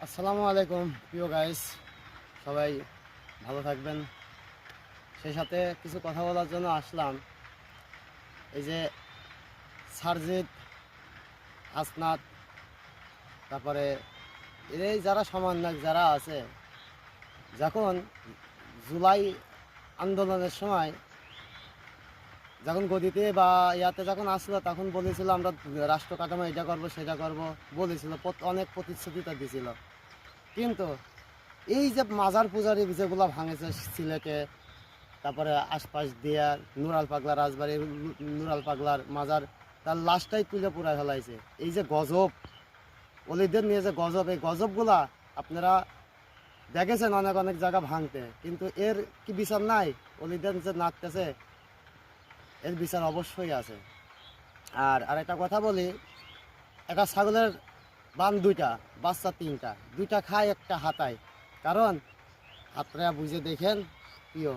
আসসালামু আলাইকুম প্রিয় গাইস, সবাই ভালো থাকবেন। সেই সাথে কিছু কথা বলার জন্য আসলাম। এই যে সারজিৎ, আসনাত, তারপরে এই যারা সমন্বয়ক যারা আছে, যখন জুলাই আন্দোলনের সময় যখন গদিতে বা ইয়াতে যখন আসলো, তখন বলেছিল আমরা রাষ্ট্র কাঠামো এটা করবো সেটা করবো বলেছিল, অনেক প্রতিশ্রুতিটা দিছিল। কিন্তু এই যে মাজার পূজারি যেগুলো ভাঙেছে সিলেটে, তারপরে আশপাশ দিয়া নুরাল পাগলা রাজবাড়ির নুরাল পাগলার মাজার, তার লাশটাই তুলে পুরাই ফেলাইছে। এই যে গজব, অলিদের নিয়ে যে গজব, এই গজবগুলা আপনারা দেখেছেন অনেক অনেক জায়গা ভাঙতে, কিন্তু এর কি বিচার নাই? অলিদের যে নাচতেছে, এর বিচার অবশ্যই আছে। আর আরেকটা কথা বলি, একটা ছাগলের বান দুইটা, বাচ্চা তিনটা, দুইটা খায় একটা হাতায়। কারণ আপনারা বুঝে দেখেন প্রিয়